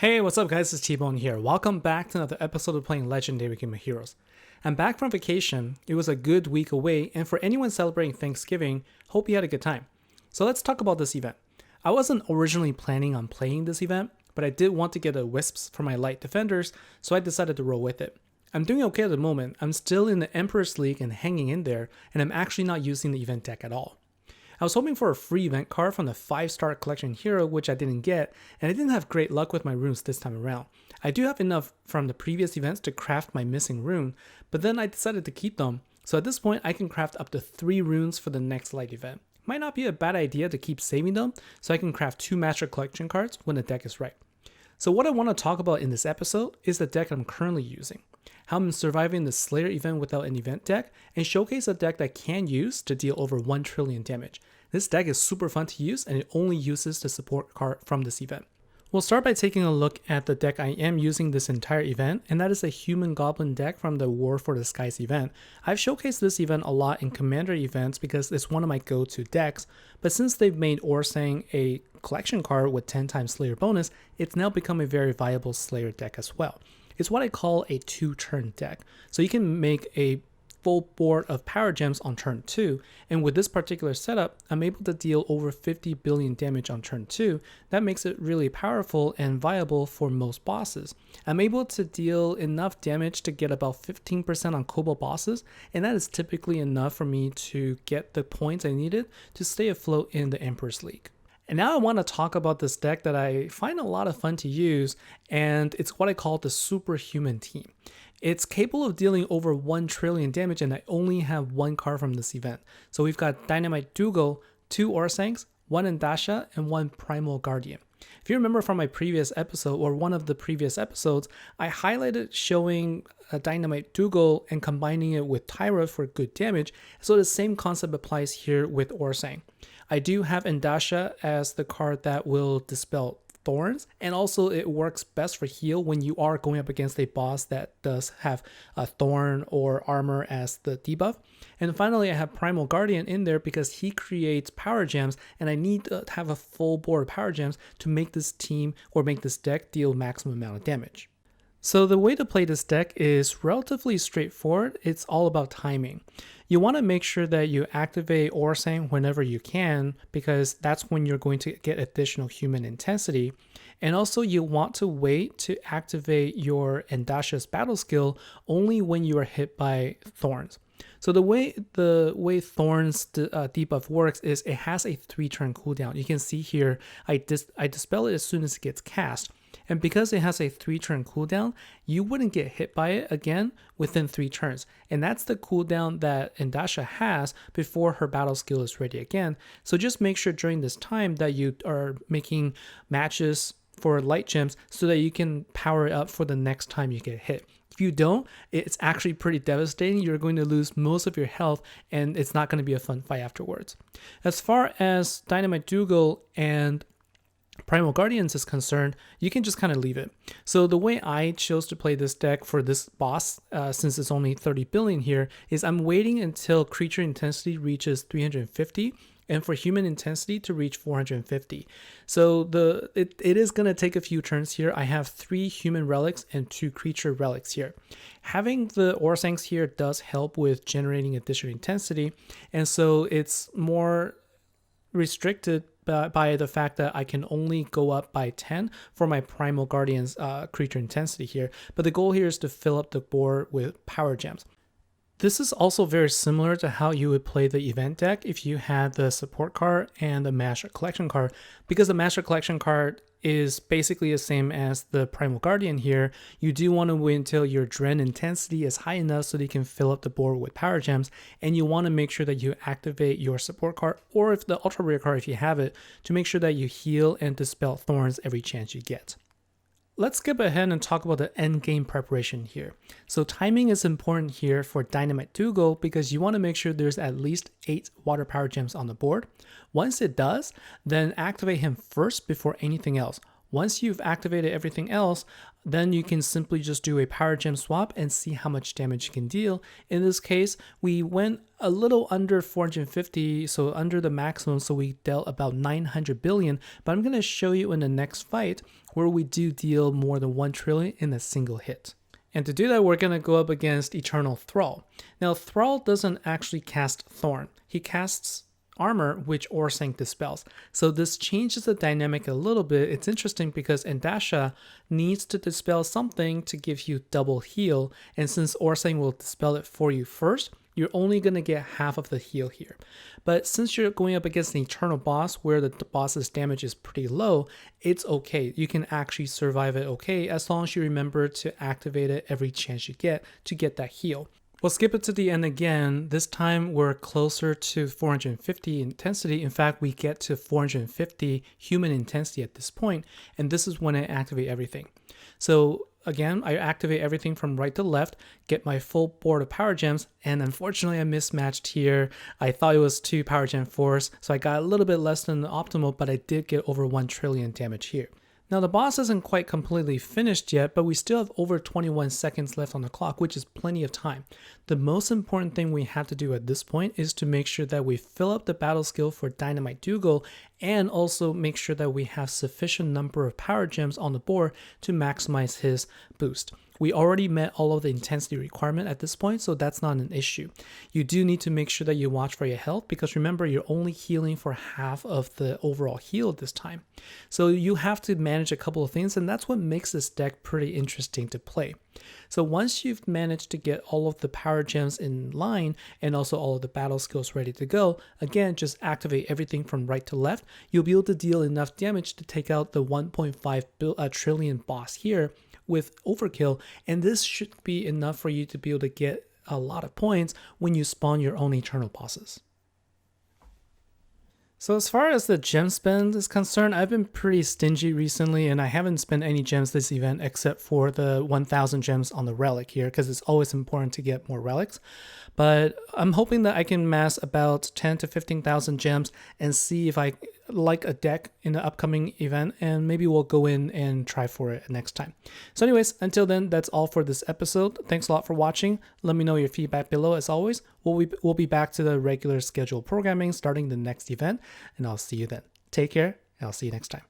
Hey, what's up guys, it's T-Bone here. Welcome back to another episode of playing Legendary Game of Heroes. I'm back from vacation. It was a good week away, and for anyone celebrating Thanksgiving, hope you had a good time. So let's talk about this event. I wasn't originally planning on playing this event, but I did want to get a Wisps for my light defenders, so I decided to roll with it. I'm doing okay at the moment. I'm still in the Emperor's League and hanging in there, and I'm actually not using the event deck at all. I was hoping for a free event card from the 5-star collection hero, which I didn't get, and I didn't have great luck with my runes this time around. I do have enough from the previous events to craft my missing rune, but then I decided to keep them, so at this point I can craft up to 3 runes for the next light event. Might not be a bad idea to keep saving them, so I can craft 2 Master Collection cards when the deck is right. So what I want to talk about in this episode is the deck I'm currently using, how I'm surviving the Slayer event without an event deck, and showcase a deck that I can use to deal over 1 trillion damage. This deck is super fun to use, and it only uses the support card from this event. We'll start by taking a look at the deck I am using this entire event, and that is a Human Goblin deck from the War for the Skies event. I've showcased this event a lot in Commander events because it's one of my go-to decks, but since they've made Orsang a collection card with 10 times Slayer bonus, it's now become a very viable Slayer deck as well. It's what I call a 2-turn deck, so you can make a full board of power gems on turn 2, and with this particular setup, I'm able to deal over 50 billion damage on turn 2. That makes it really powerful and viable for most bosses. I'm able to deal enough damage to get about 15% on Cobalt bosses, and that is typically enough for me to get the points I needed to stay afloat in the Emperor's League. And now I want to talk about this deck that I find a lot of fun to use, and it's what I call the Superhuman Team. It's capable of dealing over 1 trillion damage, and I only have 1 card from this event. So we've got Dynamite Dougall, 2 Orsangs, 1 Indasha, and 1 Primal Guardian. If you remember from my previous episode, or one of the previous episodes, I highlighted showing a Dynamite Dougall and combining it with Tyra for good damage, so the same concept applies here with Orsang. I do have Indasha as the card that will dispel thorns, and also it works best for heal when you are going up against a boss that does have a thorn or armor as the debuff. And finally, I have Primal Guardian in there because he creates power gems, and I need to have a full board of power gems to make this team or make this deck deal maximum amount of damage. So the way to play this deck is relatively straightforward. It's all about timing. You want to make sure that you activate Orsang whenever you can, because that's when you're going to get additional human intensity. And also you want to wait to activate your Indasha's battle skill only when you are hit by thorns. So the way Thorn's debuff works is it has a 3-turn cooldown. You can see here I dispel it as soon as it gets cast. And because it has a 3-turn cooldown, you wouldn't get hit by it again within 3 turns. And that's the cooldown that Indasha has before her battle skill is ready again. So just make sure during this time that you are making matches for light gems so that you can power it up for the next time you get hit. If you don't, it's actually pretty devastating. You're going to lose most of your health, and it's not going to be a fun fight afterwards. As far as Dynamite Dougall and Primal Guardians is concerned, you can just kind of leave it. So the way I chose to play this deck for this boss, since it's only 30 billion here, is I'm waiting until creature intensity reaches 350 and for human intensity to reach 450. So it is going to take a few turns here. I have 3 human relics and 2 creature relics here. Having the Orsangs here does help with generating additional intensity, and so it's more restricted by the fact that I can only go up by 10 for my Primal Guardian's creature intensity here. But the goal here is to fill up the board with power gems. This is also very similar to how you would play the event deck if you had the support card and the Master Collection card, because the Master Collection card is basically the same as the Primal Guardian here. You do want to wait until your Dren intensity is high enough so that you can fill up the board with power gems, and you want to make sure that you activate your support card, or if the ultra rare card if you have it, to make sure that you heal and dispel thorns every chance you get. Let's skip ahead and talk about the end game preparation here. So timing is important here for Dynamite Dougall because you want to make sure there's at least 8 water power gems on the board. Once it does, then activate him first before anything else. Once you've activated everything else, then you can simply just do a power gem swap and see how much damage you can deal. In this case, we went a little under 450, so under the maximum, so we dealt about 900 billion, but I'm going to show you in the next fight where we do deal more than 1 trillion in a single hit. And to do that, we're going to go up against Eternal Thrall. Now, Thrall doesn't actually cast Thorn. He casts Armor, which Orsang dispels. So this changes the dynamic a little bit. It's interesting because Endasha needs to dispel something to give you double heal. And since Orsang will dispel it for you first, you're only going to get half of the heal here. But since you're going up against an Eternal boss where the boss's damage is pretty low, it's okay. You can actually survive it okay as long as you remember to activate it every chance you get to get that heal. We'll skip it to the end again. This time we're closer to 450 intensity. In fact, we get to 450 human intensity at this point, and this is when I activate everything. So again, I activate everything from right to left, get my full board of power gems, and unfortunately I mismatched here. I thought it was 2 power gem force, so I got a little bit less than the optimal, but I did get over 1 trillion damage here. Now the boss isn't quite completely finished yet, but we still have over 21 seconds left on the clock, which is plenty of time. The most important thing we have to do at this point is to make sure that we fill up the battle skill for Dynamite Dougall and also make sure that we have sufficient number of power gems on the board to maximize his boost. We already met all of the intensity requirement at this point, so that's not an issue. You do need to make sure that you watch for your health because remember, you're only healing for half of the overall heal this time. So you have to manage a couple of things, and that's what makes this deck pretty interesting to play. So once you've managed to get all of the power gems in line and also all of the battle skills ready to go, again, just activate everything from right to left. You'll be able to deal enough damage to take out the 1.5 trillion boss here with overkill, and this should be enough for you to be able to get a lot of points when you spawn your own Eternal bosses. So as far as the gem spend is concerned, I've been pretty stingy recently and I haven't spent any gems this event except for the 1000 gems on the relic here because it's always important to get more relics. But I'm hoping that I can mass about 10 to 15,000 gems and see if I like a deck in the upcoming event, and maybe we'll go in and try for it next time. So anyways, until then, that's all for this episode. Thanks a lot for watching. Let me know your feedback below. As always, we'll be back to the regular scheduled programming starting the next event, and I'll see you then. Take care, and I'll see you next time.